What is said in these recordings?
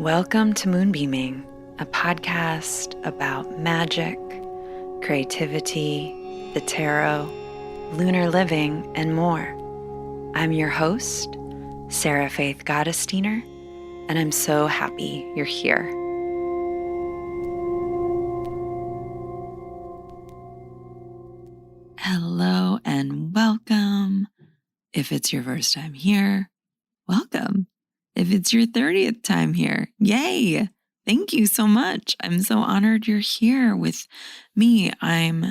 Welcome to Moonbeaming, a podcast about magic, creativity, the tarot, lunar living, and more. I'm your host, Sarah Faith Gottesdiener, and I'm so happy you're here. Hello and welcome. If it's your first time here, welcome. If it's your 30th time here, yay! Thank you so much. I'm so honored you're here with me. I'm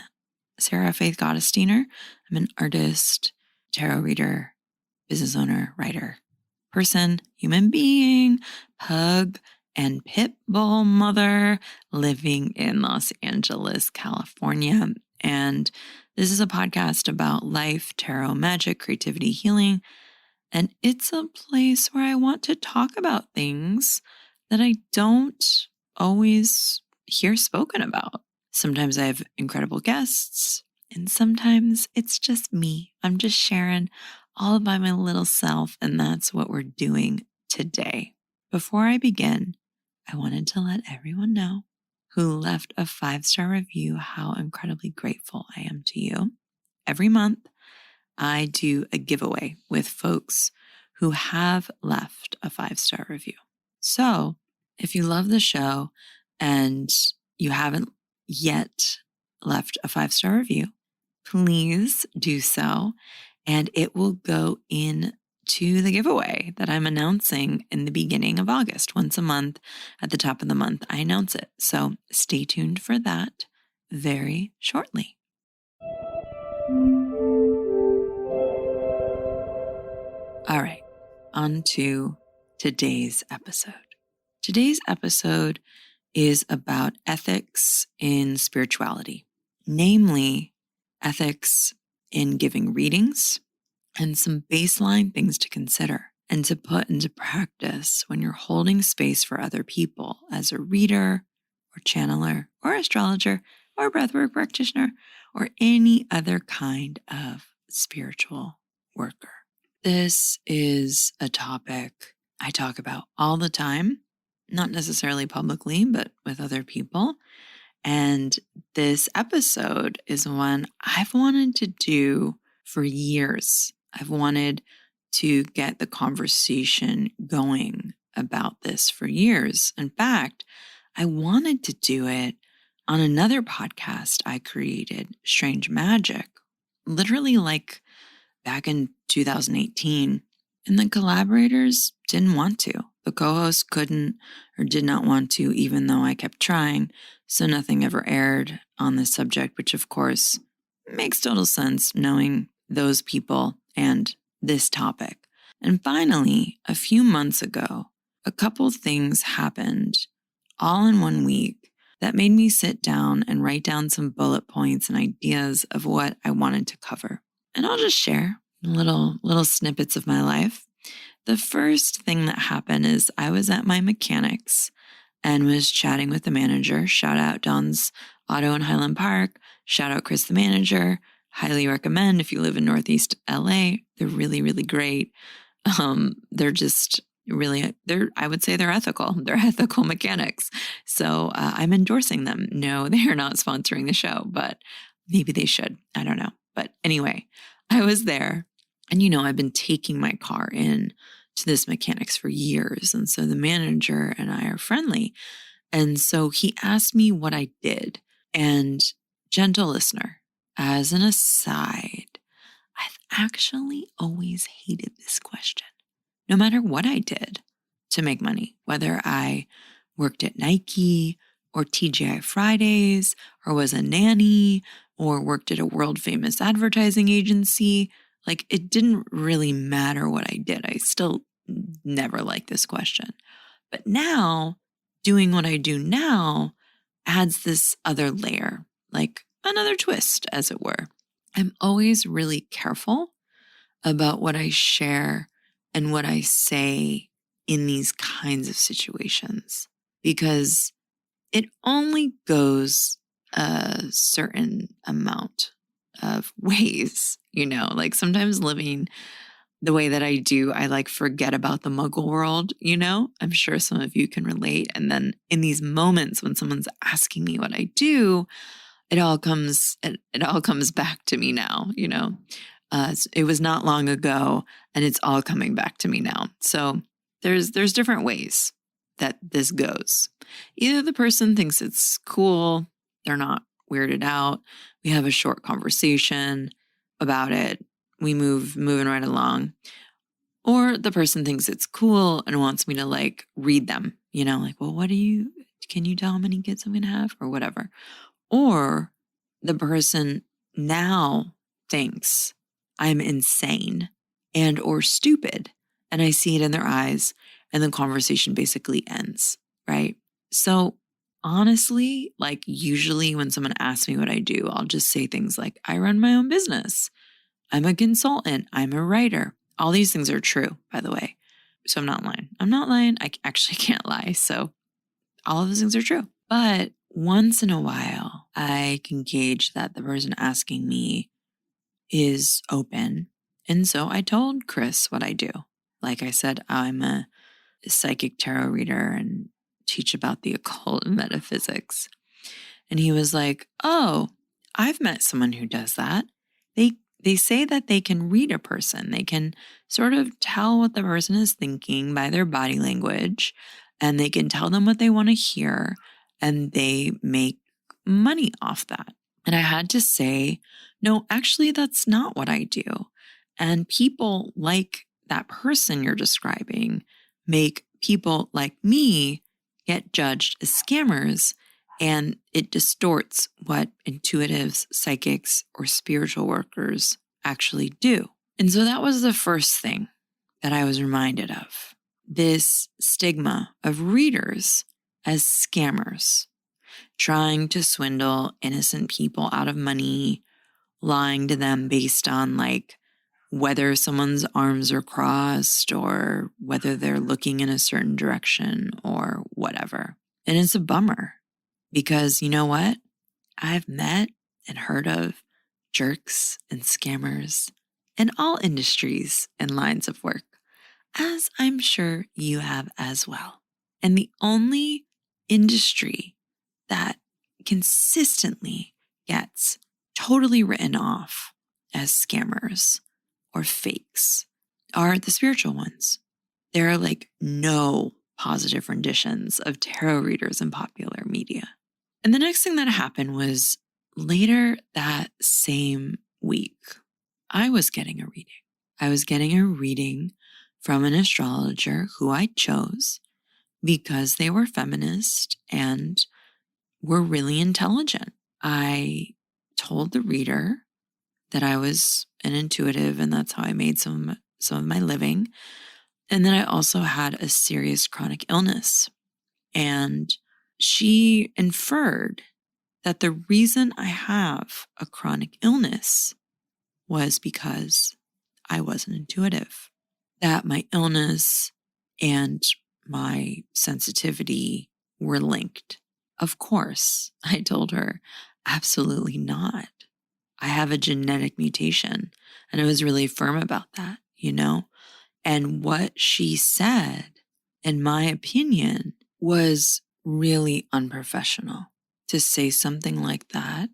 Sarah Faith Gottesdiener. I'm an artist, tarot reader, business owner, writer, person, human being, pug, and pit bull mother living in Los Angeles, California. And this is a podcast about life, tarot, magic, creativity, healing. And it's a place where I want to talk about things that I don't always hear spoken about. Sometimes I have incredible guests, and sometimes it's just me. I'm just sharing all by my little self, and that's what we're doing today. Before I begin, I wanted to let everyone know who left a 5-star review how incredibly grateful I am to you. Every month, I do a giveaway with folks who have left a 5-star review. So if you love the show and you haven't yet left a 5-star review, please do so. And it will go into the giveaway that I'm announcing in the beginning of August. Once a month at the top of the month, I announce it. So stay tuned for that very shortly. All right, on to today's episode. Today's episode is about ethics in spirituality, namely ethics in giving readings and some baseline things to consider and to put into practice when you're holding space for other people as a reader or channeler or astrologer or breathwork practitioner or any other kind of spiritual worker. This is a topic I talk about all the time, not necessarily publicly, but with other people. And this episode is one I've wanted to do for years. I've wanted to get the conversation going about this for years. In fact, I wanted to do it on another podcast I created, Strange Magic, literally like back in 2018, and the collaborators didn't want to. The co-host couldn't or did not want to, even though I kept trying, so nothing ever aired on this subject, which of course makes total sense knowing those people and this topic. And finally, a few months ago, a couple things happened all in one week that made me sit down and write down some bullet points and ideas of what I wanted to cover. And I'll just share little snippets of my life. The first thing that happened is I was at my mechanics and was chatting with the manager. Shout out Don's Auto in Highland Park. Shout out Chris, the manager. Highly recommend if you live in Northeast LA. They're really, really great. They're just really, I would say they're ethical. They're ethical mechanics. So I'm endorsing them. No, they are not sponsoring the show, but maybe they should. I don't know. But anyway, I was there. And, I've been taking my car in to this mechanics for years. And so the manager and I are friendly. And so he asked me what I did. And gentle listener, as an aside, I've actually always hated this question. No matter what I did to make money, whether I worked at Nike or TGI Fridays or was a nanny or worked at a world famous advertising agency, like it didn't really matter what I did. I still never liked this question. But now doing what I do now adds this other layer, like another twist, as it were. I'm always really careful about what I share and what I say in these kinds of situations because it only goes a certain amount of ways, like sometimes living the way that I do, I like forget about the muggle world, you know? I'm sure some of you can relate. And then in these moments when someone's asking me what I do, it all comes back to me now, you know? It was not long ago and it's all coming back to me now. So there's different ways that this goes. Either the person thinks it's cool, they're not weirded out, we have a short conversation about it, we moving right along, or the person thinks it's cool and wants me to like read them, you know, like, well, can you tell how many kids I'm going to have or whatever? Or the person now thinks I'm insane and or stupid, and I see it in their eyes, and the conversation basically ends, right? So honestly, like usually when someone asks me what I do, I'll just say things like, I run my own business, I'm a consultant, I'm a writer. All these things are true, by the way. So I'm not lying. I actually can't lie. So all of those things are true. But once in a while, I can gauge that the person asking me is open. And so I told Chris what I do. Like I said, I'm a psychic tarot reader and teach about the occult and metaphysics. And he was like, oh, I've met someone who does that. They say that they can read a person. They can sort of tell what the person is thinking by their body language, and they can tell them what they want to hear, and they make money off that. And I had to say, no, actually, that's not what I do. And people like that person you're describing make people like me get judged as scammers, and it distorts what intuitives, psychics, or spiritual workers actually do. And so that was the first thing that I was reminded of, this stigma of readers as scammers, trying to swindle innocent people out of money, lying to them based on like whether someone's arms are crossed or whether they're looking in a certain direction or whatever. And it's a bummer because you know what? I've met and heard of jerks and scammers in all industries and lines of work, as I'm sure you have as well. And the only industry that consistently gets totally written off as scammers or fakes are the spiritual ones. There are like no positive renditions of tarot readers in popular media. And the next thing that happened was later that same week, I was getting a reading. I was getting a reading from an astrologer who I chose because they were feminist and were really intelligent. I told the reader that I was an intuitive and that's how I made some of my living. And then I also had a serious chronic illness. And she inferred that the reason I have a chronic illness was because I wasn't intuitive, that my illness and my sensitivity were linked. Of course, I told her, absolutely not. I have a genetic mutation. And I was really firm about that, you know? And what she said, in my opinion, was really unprofessional to say something like that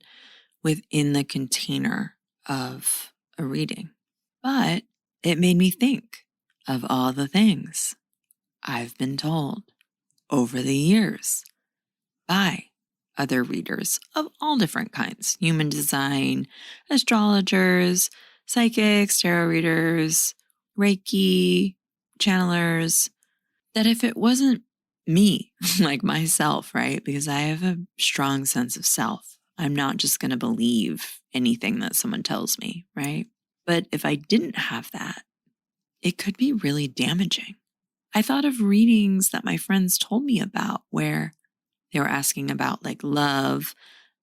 within the container of a reading. But it made me think of all the things I've been told over the years by other readers of all different kinds, human design, astrologers, psychics, tarot readers, Reiki, channelers, that if it wasn't me, like myself, right? Because I have a strong sense of self. I'm not just going to believe anything that someone tells me, right? But if I didn't have that, it could be really damaging. I thought of readings that my friends told me about where they were asking about like love,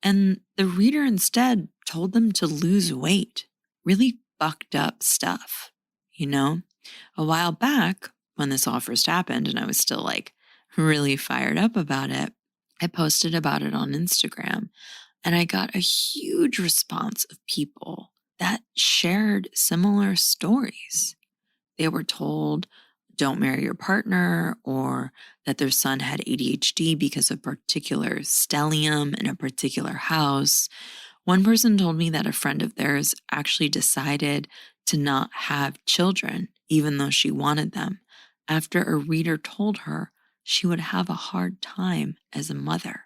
and the reader instead told them to lose weight. Really fucked up stuff, you know? A while back, when this all first happened and I was still like really fired up about it, I posted about it on Instagram and I got a huge response of people that shared similar stories. They were told, don't marry your partner, or that their son had ADHD because of particular stellium in a particular house. One person told me that a friend of theirs actually decided to not have children, even though she wanted them, after a reader told her she would have a hard time as a mother.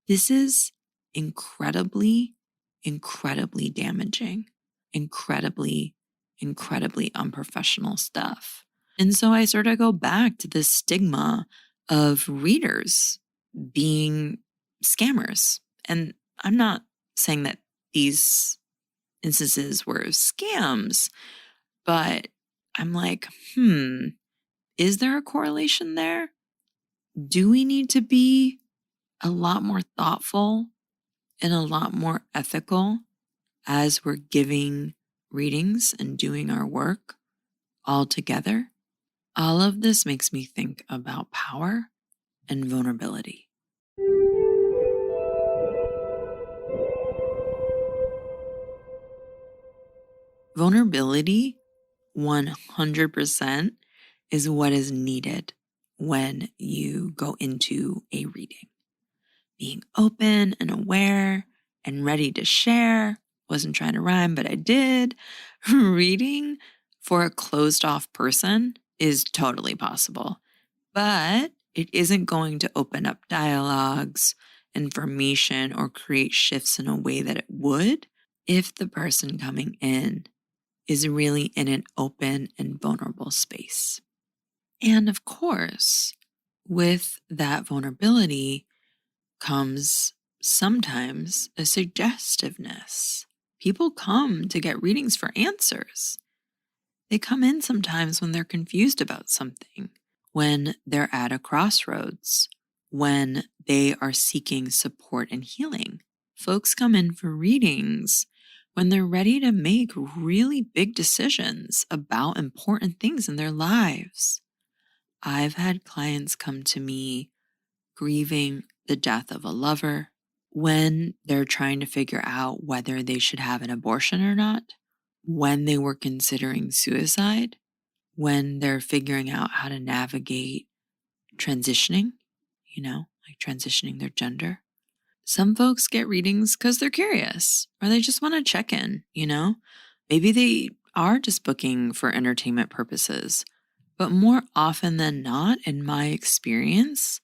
This is incredibly, incredibly damaging, incredibly, incredibly unprofessional stuff. And so I sort of go back to this stigma of readers being scammers. And I'm not saying that these instances were scams, but I'm like, is there a correlation there? Do we need to be a lot more thoughtful and a lot more ethical as we're giving readings and doing our work all together? All of this makes me think about power and vulnerability. Vulnerability, 100%, is what is needed when you go into a reading. Being open and aware and ready to share. Wasn't trying to rhyme, but I did. Reading for a closed off person is totally possible, but it isn't going to open up dialogues, information, or create shifts in a way that it would if the person coming in is really in an open and vulnerable space. And of course, with that vulnerability comes sometimes a suggestiveness. People come to get readings for answers. They come in sometimes when they're confused about something, when they're at a crossroads, when they are seeking support and healing. Folks come in for readings when they're ready to make really big decisions about important things in their lives. I've had clients come to me grieving the death of a lover, when they're trying to figure out whether they should have an abortion or not, when they were considering suicide, when they're figuring out how to navigate transitioning, like transitioning their gender. Some folks get readings because they're curious or they just want to check in, Maybe they are just booking for entertainment purposes. But more often than not, in my experience,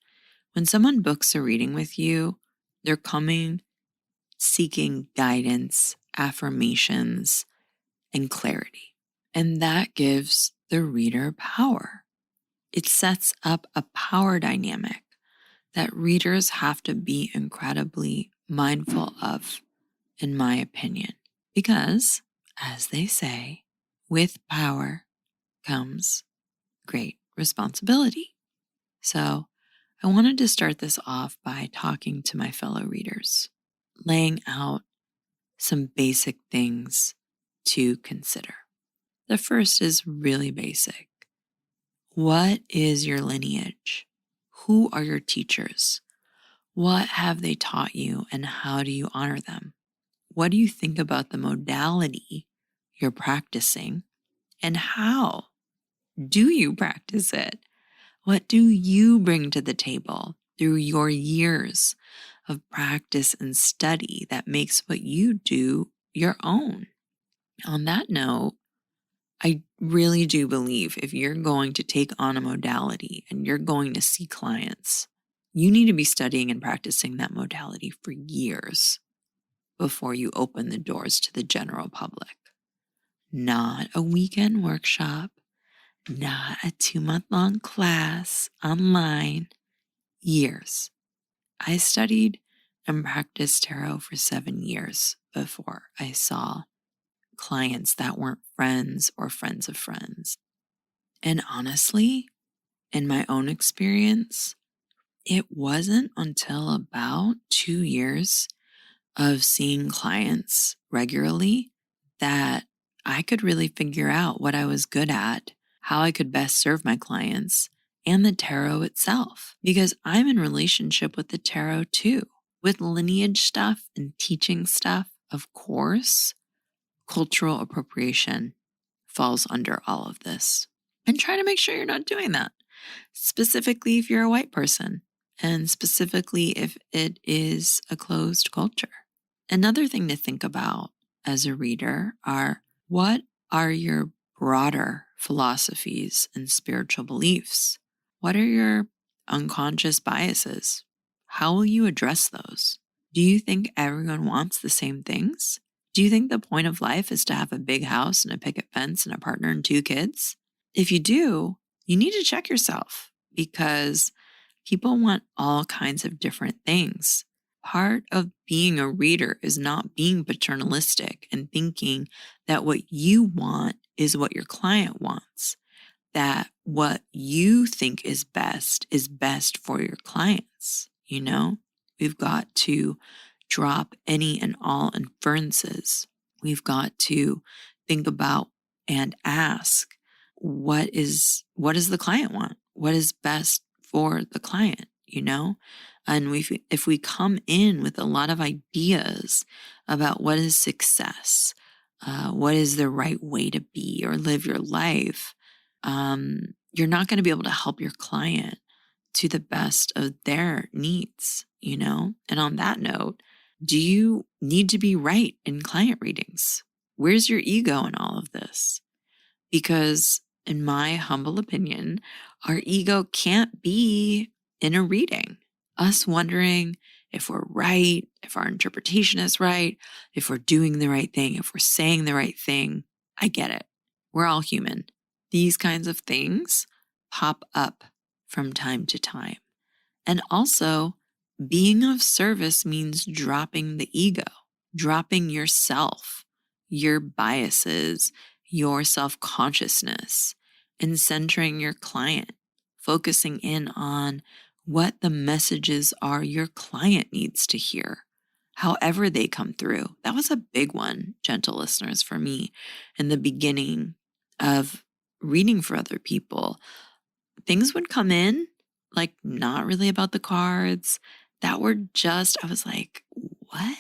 when someone books a reading with you, they're coming seeking guidance, affirmations, and clarity. And that gives the reader power. It sets up a power dynamic that readers have to be incredibly mindful of, in my opinion, because, as they say, with power comes great responsibility. So I wanted to start this off by talking to my fellow readers, laying out some basic things to consider. The first is really basic. What is your lineage? Who are your teachers? What have they taught you and how do you honor them? What do you think about the modality you're practicing and how do you practice it? What do you bring to the table through your years of practice and study that makes what you do your own? On that note, I really do believe if you're going to take on a modality and you're going to see clients, you need to be studying and practicing that modality for years before you open the doors to the general public. Not a weekend workshop, not a 2-month-long class online, years. I studied and practiced tarot for 7 years before I saw clients that weren't friends or friends of friends. And honestly, in my own experience, it wasn't until about 2 years of seeing clients regularly that I could really figure out what I was good at, how I could best serve my clients, and the tarot itself. Because I'm in relationship with the tarot too. With lineage stuff and teaching stuff, of course, cultural appropriation falls under all of this. And try to make sure you're not doing that, specifically if you're a white person, and specifically if it is a closed culture. Another thing to think about as a reader are, what are your broader philosophies and spiritual beliefs? What are your unconscious biases? How will you address those? Do you think everyone wants the same things? Do you think the point of life is to have a big house and a picket fence and a partner and 2 kids? If you do, you need to check yourself, because people want all kinds of different things. Part of being a reader is not being paternalistic and thinking that what you want is what your client wants, that what you think is best for your clients. We've got to drop any and all inferences. We've got to think about and ask, what does the client want? What is best for the client, And if we come in with a lot of ideas about what is success, what is the right way to be or live your life, you're not going to be able to help your client to the best of their needs, And on that note, do you need to be right in client readings? Where's your ego in all of this? Because in my humble opinion, our ego can't be in a reading. Us wondering if we're right, if our interpretation is right, if we're doing the right thing, if we're saying the right thing. I get it. We're all human. These kinds of things pop up from time to time. And also, being of service means dropping the ego, dropping yourself, your biases, your self-consciousness, and centering your client, focusing in on what the messages are your client needs to hear, however they come through. That was a big one, gentle listeners, for me in the beginning of reading for other people. Things would come in, like not really about the cards, that were just, I was like, what?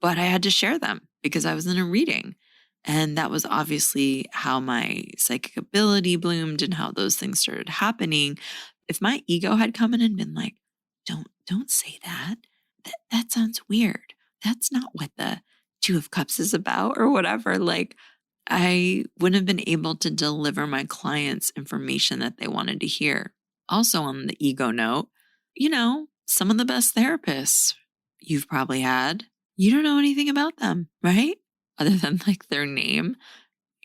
But I had to share them because I was in a reading. And that was obviously how my psychic ability bloomed and how those things started happening. If my ego had come in and been like, don't say that. That sounds weird. That's not what the 2 of Cups is about or whatever. Like, I wouldn't have been able to deliver my clients information that they wanted to hear. Also, on the ego note, some of the best therapists you've probably had, you don't know anything about them, right? Other than like their name,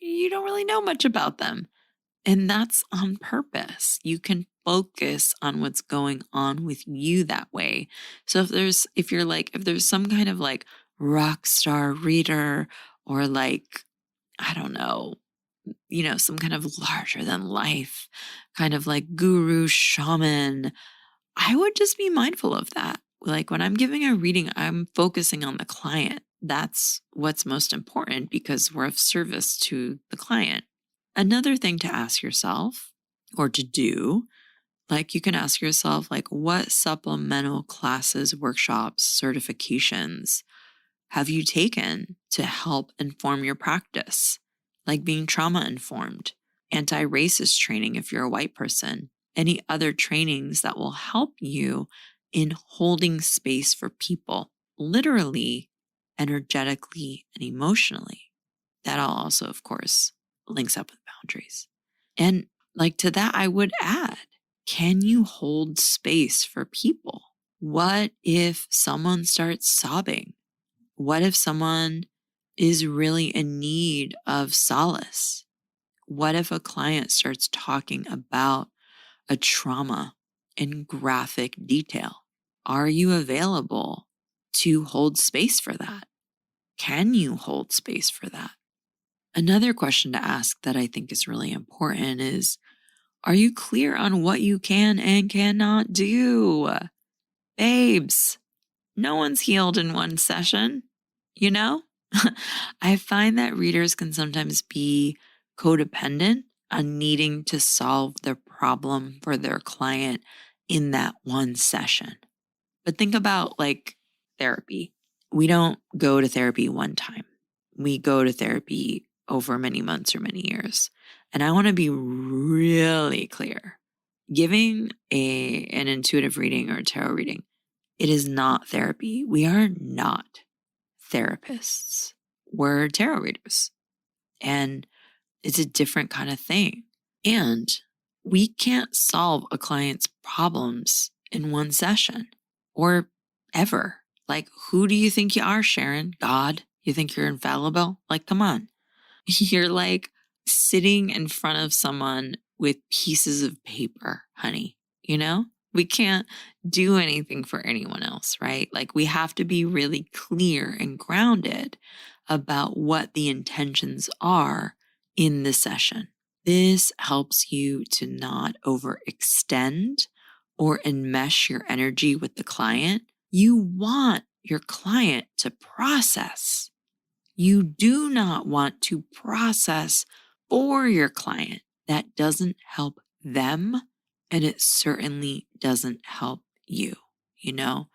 you don't really know much about them. And that's on purpose. You can focus on what's going on with you that way. So if there's some kind of like rock star reader, or like, I don't know, some kind of larger than life, kind of like guru shaman, I would just be mindful of that. Like when I'm giving a reading, I'm focusing on the client. That's what's most important, because we're of service to the client. Another thing to ask yourself, or to do, like you can ask yourself, like, what supplemental classes, workshops, certifications have you taken to help inform your practice? Like being trauma informed, anti-racist training if you're a white person, any other trainings that will help you in holding space for people, literally, energetically, and emotionally. That all also, of course, links up with boundaries. And like to that, I would add, can you hold space for people? What if someone starts sobbing? What if someone is really in need of solace? What if a client starts talking about a trauma in graphic detail? Are you available to hold space for that? Can you hold space for that? Another question to ask that I think is really important is, are you clear on what you can and cannot do? Babes, no one's healed in one session, I find that readers can sometimes be codependent on needing to solve the problem for their client in that one session. But think about like therapy. We don't go to therapy one time. We go to therapy over many months or many years. And I want to be really clear. Giving an intuitive reading or a tarot reading, it is not therapy. We are not therapists. We're tarot readers. And it's a different kind of thing. And we can't solve a client's problems in one session or ever. Like, who do you think you are, Sharon? God? You think you're infallible? Like, come on. You're like sitting in front of someone with pieces of paper, honey. You know, we can't do anything for anyone else, right? Like, we have to be really clear and grounded about what the intentions are in the session. This helps you to not overextend or enmesh your energy with the client. You want your client to process. You do not want to process for your client. That doesn't help them, and it certainly doesn't help you, you know?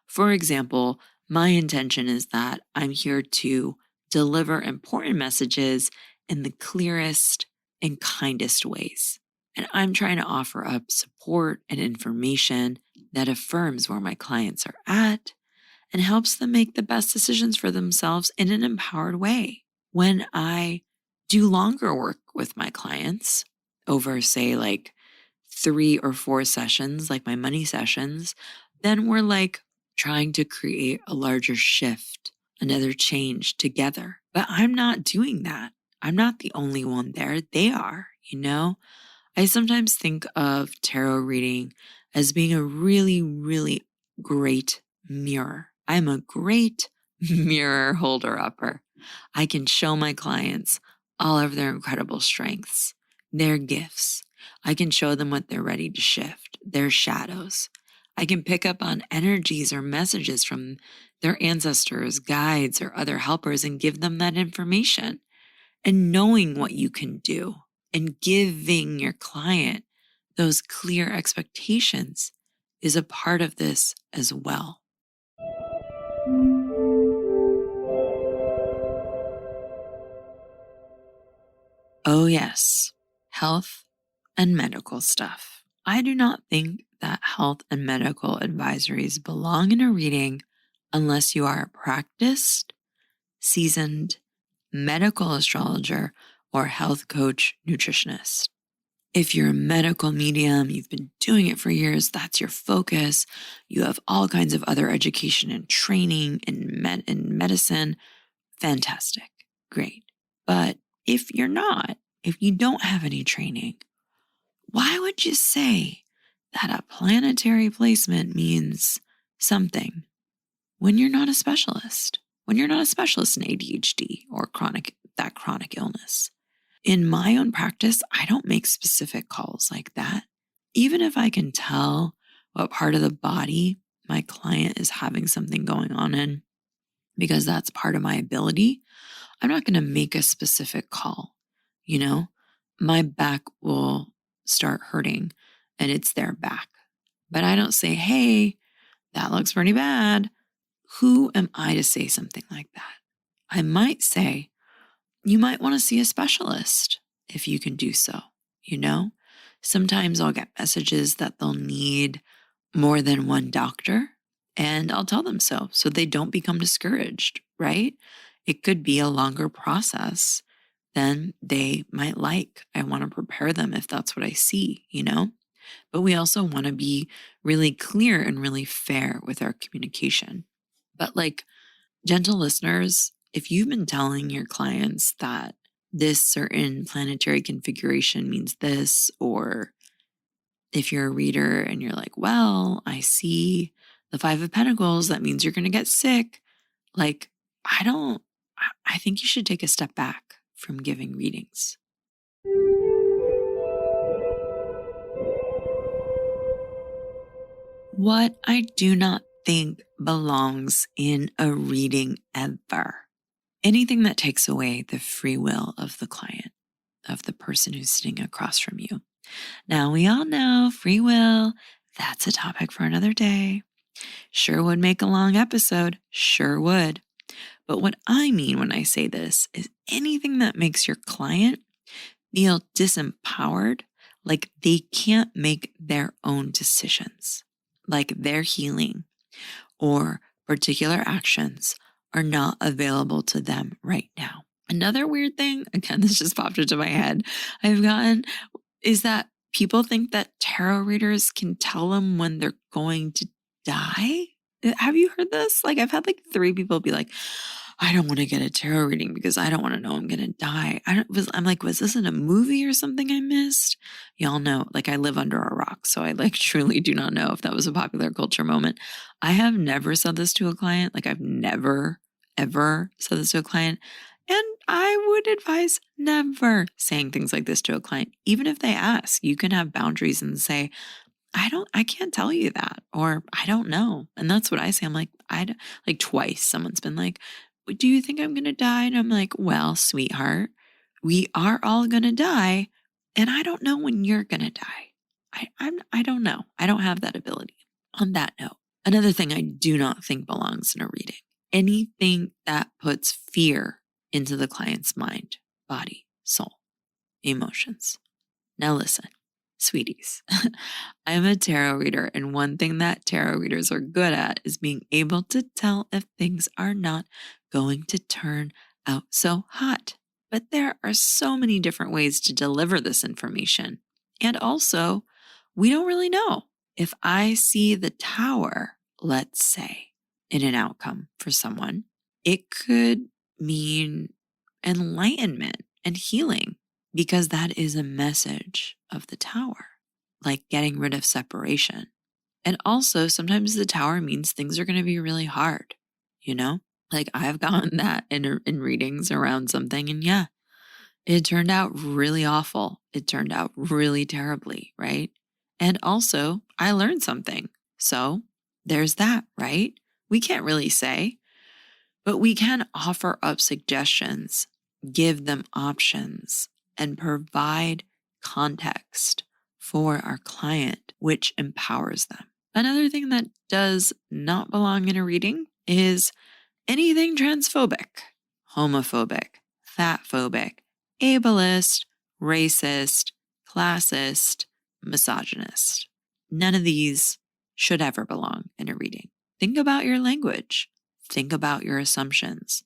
For example, my intention is that I'm here to deliver important messages in the clearest and kindest ways. And I'm trying to offer up support and information that affirms where my clients are at and helps them make the best decisions for themselves in an empowered way. When I do longer work with my clients over, say, like 3 or 4 sessions, like my money sessions, then we're like trying to create a larger shift, another change together. But I'm not doing that. I'm not the only one there. They are, you know? I sometimes think of tarot reading as being a really, really great mirror. I'm a great mirror holder upper. I can show my clients all of their incredible strengths, their gifts. I can show them what they're ready to shift, their shadows. I can pick up on energies or messages from their ancestors, guides, or other helpers and give them that information. And knowing what you can do and giving your client those clear expectations is a part of this as well. Oh, yes, health and medical stuff. I do not think that health and medical advisories belong in a reading unless you are a practiced, seasoned medical astrologer or health coach nutritionist. If you're a medical medium, you've been doing it for years, that's your focus. You have all kinds of other education and training in medicine. Fantastic. Great. But if you're not, if you don't have any training, why would you say that a planetary placement means something when you're not a specialist? When you're not a specialist in ADHD or chronic illness? In my own practice, I don't make specific calls like that. Even if I can tell what part of the body my client is having something going on in, because that's part of my ability, I'm not going to make a specific call. You know, my back will start hurting and it's their back. But I don't say, hey, that looks pretty bad. Who am I to say something like that? I might say, you might want to see a specialist if you can do so, you know? Sometimes I'll get messages that they'll need more than one doctor, and I'll tell them so they don't become discouraged, right? It could be a longer process than they might like. I want to prepare them if that's what I see, you know? But we also want to be really clear and really fair with our communication. But like, gentle listeners, if you've been telling your clients that this certain planetary configuration means this, or if you're a reader and you're like, well, I see the 5 of Pentacles, that means you're going to get sick. Like, I think you should take a step back from giving readings. What I do not think belongs in a reading ever. Anything that takes away the free will of the client, of the person who's sitting across from you. Now, we all know free will, that's a topic for another day. Sure would make a long episode, sure would. But what I mean when I say this is anything that makes your client feel disempowered, like they can't make their own decisions, like their healing or particular actions are not available to them right now. Another weird thing, again, this just popped into my head, I've gotten is that people think that tarot readers can tell them when they're going to die. Have you heard this? Like, I've had like 3 people be like, I don't want to get a tarot reading because I don't want to know I'm going to die. I'm like, was this in a movie or something I missed? Y'all know, like I live under a rock. So I like truly do not know if that was a popular culture moment. I have never said this to a client. Like I've never, ever said this to a client. And I would advise never saying things like this to a client. Even if they ask, you can have boundaries and say, I can't tell you that, or I don't know. And that's what I say. I'm like, like twice someone's been like, do you think I'm going to die? And I'm like, well, sweetheart, we are all going to die. And I don't know when you're going to die. I don't know. I don't have that ability. On that note, another thing I do not think belongs in a reading, anything that puts fear into the client's mind, body, soul, emotions. Now listen, sweeties, I'm a tarot reader, and one thing that tarot readers are good at is being able to tell if things are not going to turn out so hot. But there are so many different ways to deliver this information. And also, we don't really know. If I see the tower, let's say, in an outcome for someone, it could mean enlightenment and healing, because that is a message of the tower, like getting rid of separation. And also, sometimes the tower means things are going to be really hard, you know? Like I've gotten that in readings around something, and yeah, it turned out really awful. It turned out really terribly, right? And also, I learned something. So there's that, right? We can't really say, but we can offer up suggestions, give them options, and provide context for our client, which empowers them. Another thing that does not belong in a reading is anything transphobic, homophobic, fatphobic, ableist, racist, classist, misogynist. None of these should ever belong in a reading. Think about your language. Think about your assumptions.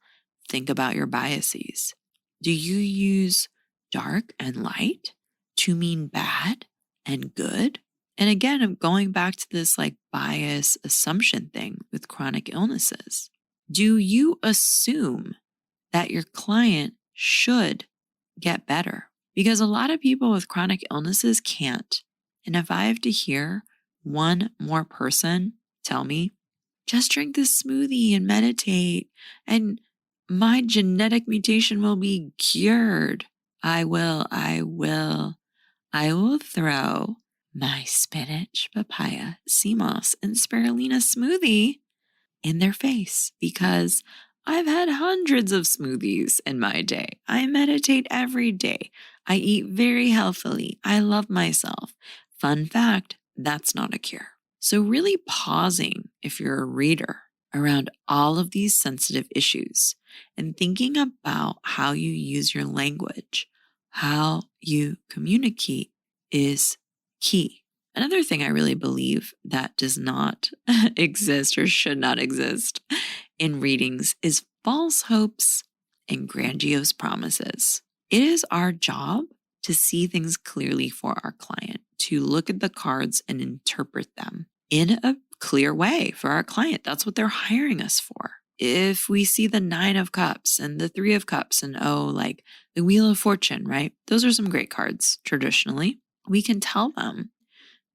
Think about your biases. Do you use dark and light to mean bad and good? And again, I'm going back to this like bias assumption thing with chronic illnesses. Do you assume that your client should get better? Because a lot of people with chronic illnesses can't. And if I have to hear one more person tell me, just drink this smoothie and meditate, and my genetic mutation will be cured, I will throw my spinach, papaya, sea moss, and spirulina smoothie in their face, because I've had hundreds of smoothies in my day. I meditate every day. I eat very healthily. I love myself. Fun fact, that's not a cure. So really pausing, if you're a reader, around all of these sensitive issues and thinking about how you use your language, how you communicate is key. Another thing I really believe that does not exist or should not exist in readings is false hopes and grandiose promises. It is our job to see things clearly for our client, to look at the cards and interpret them in a clear way for our client. That's what they're hiring us for. If we see the 9 of Cups and the 3 of Cups and like the Wheel of Fortune, right? Those are some great cards traditionally. We can tell them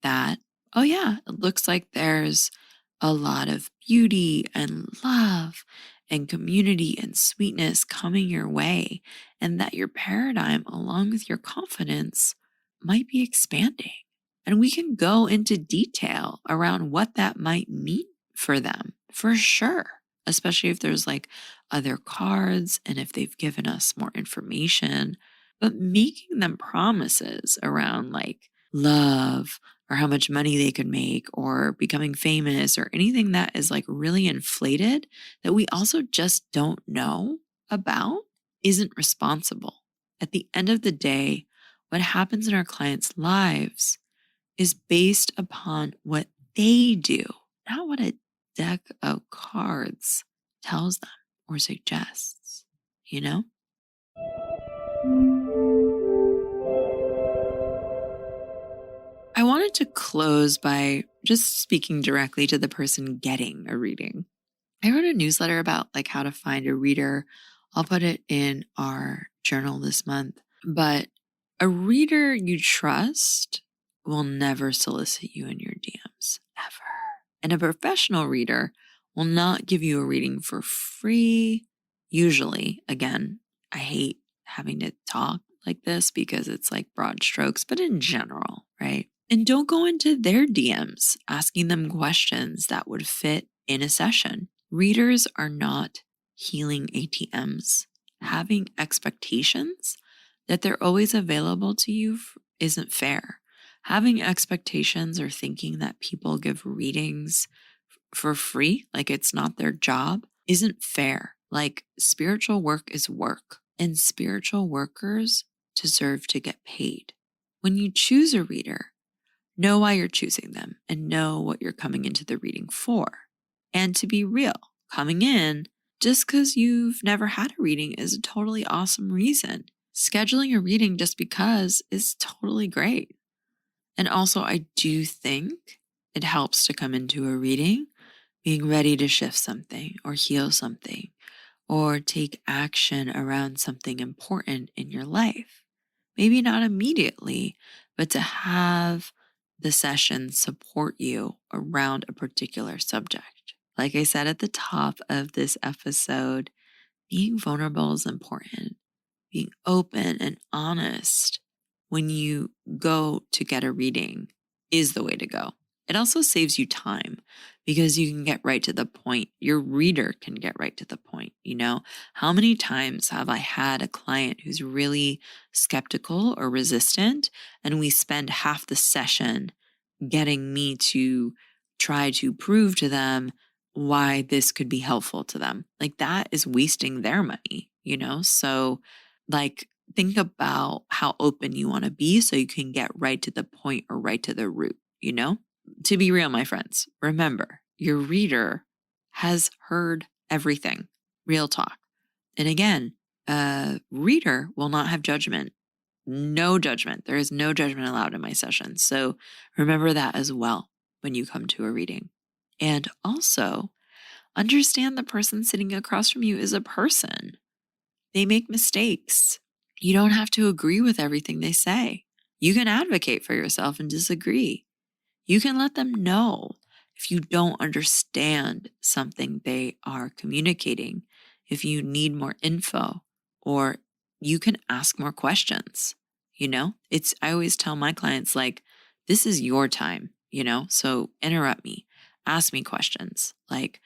that, oh yeah, it looks like there's a lot of beauty and love and community and sweetness coming your way, and that your paradigm, along with your confidence, might be expanding. And we can go into detail around what that might mean for them, for sure, especially if there's like other cards and if they've given us more information. But making them promises around like love, or how much money they could make, or becoming famous, or anything that is like really inflated that we also just don't know about, isn't responsible. At the end of the day, What happens in our clients' lives is based upon what they do, not what a deck of cards tells them or suggests, you know? I wanted to close by just speaking directly to the person getting a reading. I wrote a newsletter about like how to find a reader. I'll put it in our journal this month. But a reader you trust will never solicit you in your DMs ever. And a professional reader will not give you a reading for free. Usually, again, I hate having to talk like this because it's like broad strokes, but in general, right? And don't go into their DMs asking them questions that would fit in a session. Readers are not healing ATMs. Having expectations that they're always available to you isn't fair. Having expectations or thinking that people give readings for free, like it's not their job, isn't fair. Like spiritual work is work, and spiritual workers deserve to get paid. When you choose a reader, know why you're choosing them and know what you're coming into the reading for. And to be real, coming in just because you've never had a reading is a totally awesome reason. Scheduling a reading just because is totally great. And also, I do think it helps to come into a reading being ready to shift something or heal something or take action around something important in your life. Maybe not immediately, but to have the session support you around a particular subject. Like I said at the top of this episode, being vulnerable is important. Being open and honest when you go to get a reading is the way to go. It also saves you time because you can get right to the point. Your reader can get right to the point. You know, how many times have I had a client who's really skeptical or resistant, and we spend half the session getting me to try to prove to them why this could be helpful to them? Like that is wasting their money, you know? So, like, think about how open you want to be so you can get right to the point or right to the root, you know? To be real, my friends, remember your reader has heard everything. Real talk. And again, a reader will not have judgment. No judgment. There is no judgment allowed in my sessions. So remember that as well when you come to a reading. And also understand the person sitting across from you is a person. They make mistakes. You don't have to agree with everything they say. You can advocate for yourself and disagree. You can let them know if you don't understand something they are communicating, if you need more info, or you can ask more questions. You know, I always tell my clients, like, this is your time, you know, so interrupt me, ask me questions. Like,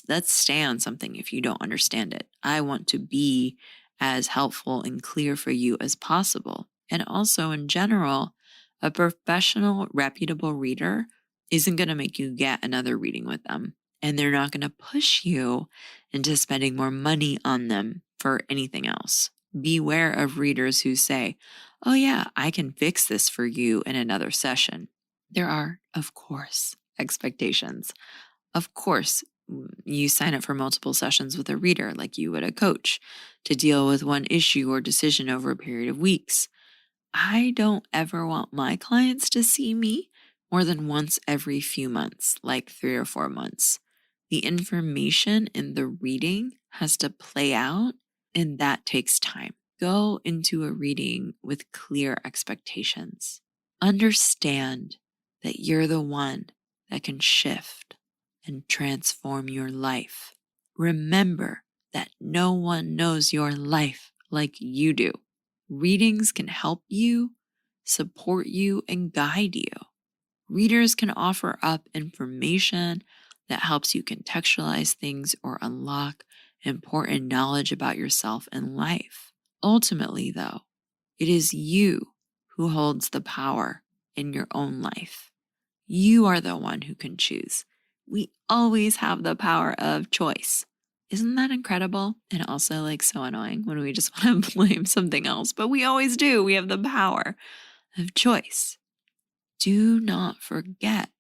let's stay on something if you don't understand it. I want to be as helpful and clear for you as possible. And also, in general, a professional, reputable reader isn't going to make you get another reading with them. And they're not going to push you into spending more money on them for anything else. Beware of readers who say, oh, yeah, I can fix this for you in another session. There are, of course, expectations. Of course, you sign up for multiple sessions with a reader like you would a coach to deal with one issue or decision over a period of weeks. I don't ever want my clients to see me more than once every few months, like 3 or 4 months. The information in the reading has to play out, and that takes time. Go into a reading with clear expectations. Understand that you're the one that can shift and transform your life. Remember that no one knows your life like you do. Readings can help you, support you, and guide you. Readers can offer up information that helps you contextualize things or unlock important knowledge about yourself and life. Ultimately, though, it is you who holds the power in your own life. You are the one who can choose. We always have the power of choice. Isn't that incredible? And also like so annoying when we just want to blame something else, but we always do. We have the power of choice. Do not forget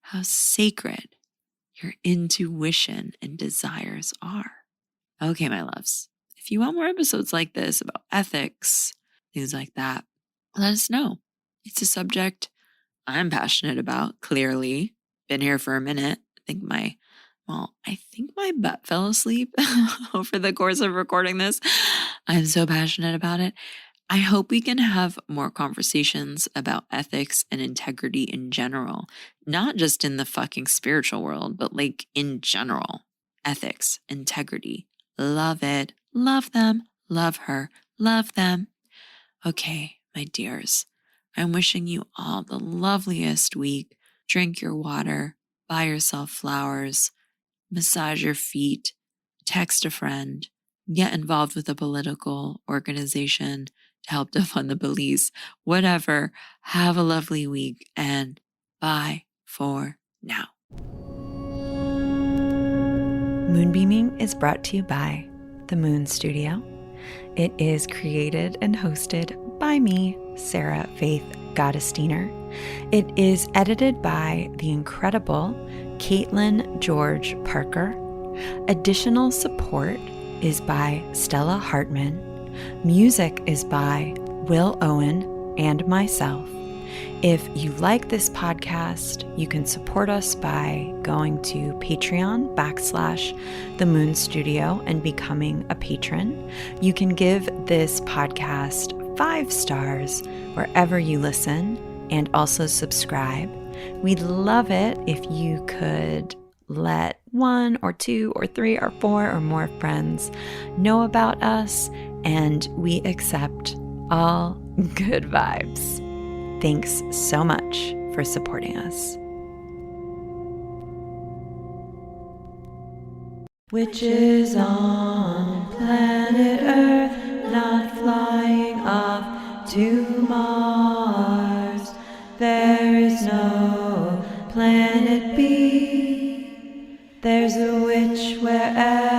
how sacred your intuition and desires are. Okay, my loves, if you want more episodes like this about ethics, things like that, let us know. It's a subject I'm passionate about, clearly. Been here for a minute. I think my butt fell asleep over the course of recording this. I'm so passionate about it. I hope we can have more conversations about ethics and integrity in general, not just in the fucking spiritual world, but like in general. Ethics, integrity. Love it. Love them. Love her. Love them. Okay, my dears, I'm wishing you all the loveliest week. Drink your water, buy yourself flowers, massage your feet, text a friend, get involved with a political organization to help defund the police, whatever. Have a lovely week and bye for now. Moonbeaming is brought to you by The Moon Studio. It is created and hosted by me, Sarah Faith Gottesdiener. It is edited by the incredible Caitlin George Parker. Additional support is by Stella Hartman. Music is by Will Owen and myself. If you like this podcast, you can support us by going to Patreon.com/The Moon Studio and becoming a patron. You can give this podcast 5 stars wherever you listen and also subscribe. We'd love it if you could let 1 or 2 or 3 or 4 or more friends know about us, and we accept all good vibes. Thanks so much for supporting us. Witches on planet Earth, not flying off to Mars. There is no planet B. There's a witch wherever.